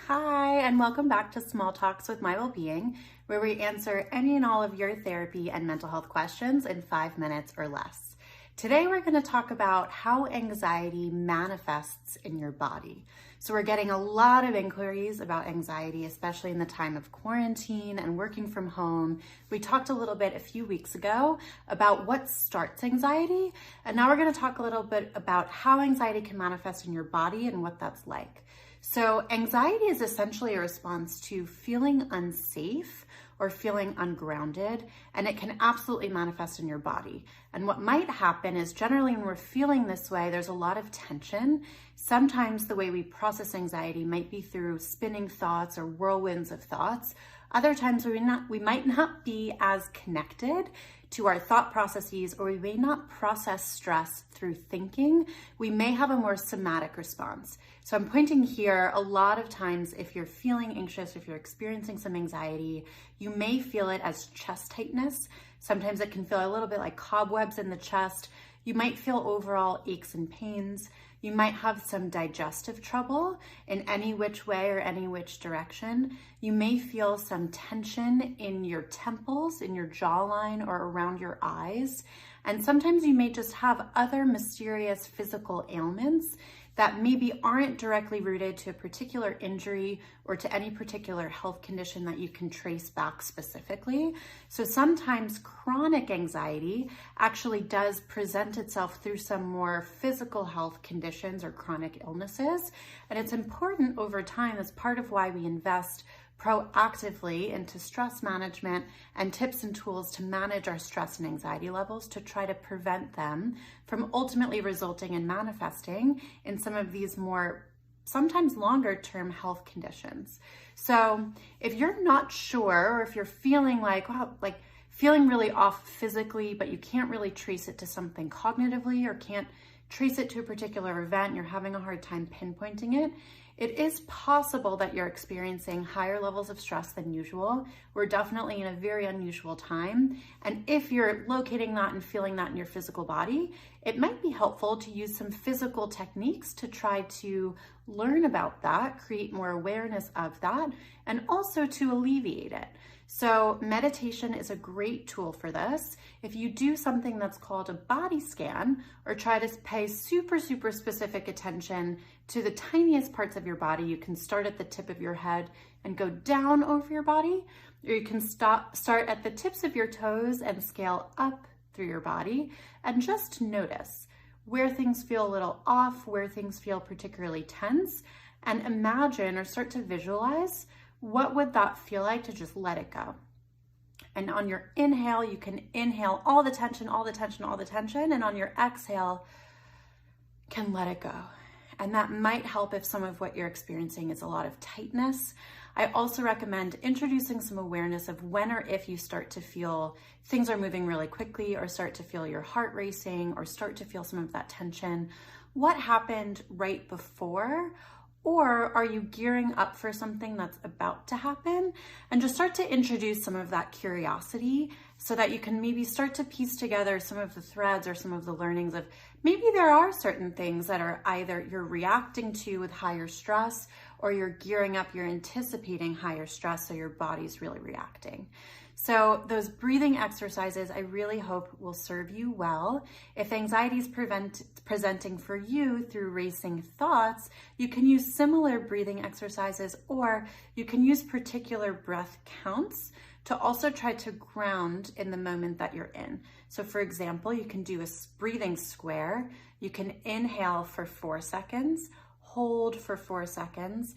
Hi, and welcome back to Small Talks with My Wellbeing, where we answer any and all of your therapy and mental health questions in 5 minutes or less. Today, we're going to talk about how anxiety manifests in your body. So we're getting a lot of inquiries about anxiety, especially in the time of quarantine and working from home. We talked a little bit a few weeks ago about what starts anxiety, and now we're going to talk a little bit about how anxiety can manifest in your body and what that's like. So anxiety is essentially a response to feeling unsafe or feeling ungrounded, and it can absolutely manifest in your body. And what might happen is generally when we're feeling this way, there's a lot of tension. Sometimes the way we process anxiety might be through spinning thoughts or whirlwinds of thoughts. Other times we might not be as connected to our thought processes, or we may not process stress through thinking. We may have a more somatic response. So I'm pointing here, a lot of times if you're feeling anxious, if you're experiencing some anxiety, you may feel it as chest tightness. Sometimes it can feel a little bit like cobwebs in the chest. You might feel overall aches and pains. You might have some digestive trouble in any which way or any which direction. You may feel some tension in your temples, in your jawline, or around your eyes. And sometimes you may just have other mysterious physical ailments that maybe aren't directly rooted to a particular injury or to any particular health condition that you can trace back specifically. So sometimes chronic anxiety actually does present itself through some more physical health conditions or chronic illnesses. And it's important over time, as part of why we invest proactively into stress management and tips and tools to manage our stress and anxiety levels to try to prevent them from ultimately resulting in manifesting in some of these more sometimes longer term health conditions. So if you're not sure, or if you're feeling like, wow, like feeling really off physically, but you can't really trace it to something cognitively or can't trace it to a particular event, you're having a hard time pinpointing it, it is possible that you're experiencing higher levels of stress than usual. We're definitely in a very unusual time. And if you're locating that and feeling that in your physical body, it might be helpful to use some physical techniques to try to learn about that, create more awareness of that, and also to alleviate it. So meditation is a great tool for this. If you do something that's called a body scan, or try to pay super specific attention to the tiniest parts of your body, you can start at the tip of your head and go down over your body, or you can start at the tips of your toes and scale up through your body, and just notice where things feel a little off, where things feel particularly tense, and imagine or start to visualize what would that feel like to just let it go. And on your inhale, you can inhale all the tension, and on your exhale, can let it go. And that might help if some of what you're experiencing is a lot of tightness. I also recommend introducing some awareness of when or if you start to feel things are moving really quickly, or start to feel your heart racing, or start to feel some of that tension. What happened right before? Or are you gearing up for something that's about to happen? And just start to introduce some of that curiosity so that you can maybe start to piece together some of the threads or some of the learnings of maybe there are certain things that are either you're reacting to with higher stress, or you're gearing up, you're anticipating higher stress, so your body's really reacting. So those breathing exercises, I really hope will serve you well. If anxiety is presenting for you through racing thoughts, you can use similar breathing exercises, or you can use particular breath counts to also try to ground in the moment that you're in. So for example, you can do a breathing square. You can inhale for 4 seconds, hold for 4 seconds,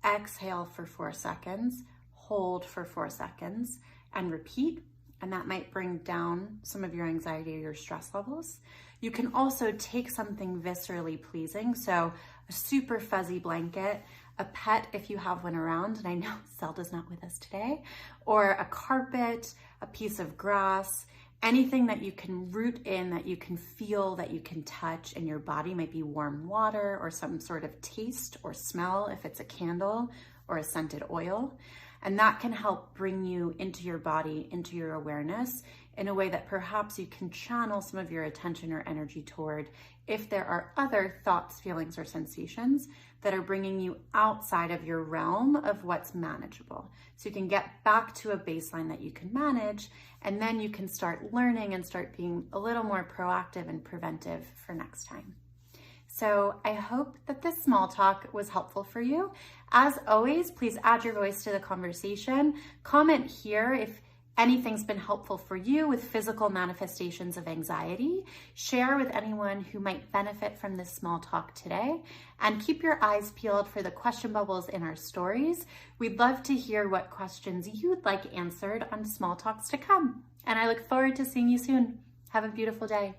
exhale for 4 seconds, hold for 4 seconds, and repeat, and that might bring down some of your anxiety or your stress levels. You can also take something viscerally pleasing, so a super fuzzy blanket, a pet if you have one around, and I know Zelda's not with us today, or a carpet, a piece of grass, anything that you can root in, that you can feel, that you can touch in your body. Might be warm water or some sort of taste or smell if it's a candle or a scented oil. And that can help bring you into your body, into your awareness in a way that perhaps you can channel some of your attention or energy toward if there are other thoughts, feelings, or sensations that are bringing you outside of your realm of what's manageable. So you can get back to a baseline that you can manage, and then you can start learning and start being a little more proactive and preventive for next time. So I hope that this small talk was helpful for you. As always, please add your voice to the conversation. Comment here if anything's been helpful for you with physical manifestations of anxiety. Share with anyone who might benefit from this small talk today. And keep your eyes peeled for the question bubbles in our stories. We'd love to hear what questions you'd like answered on small talks to come. And I look forward to seeing you soon. Have a beautiful day.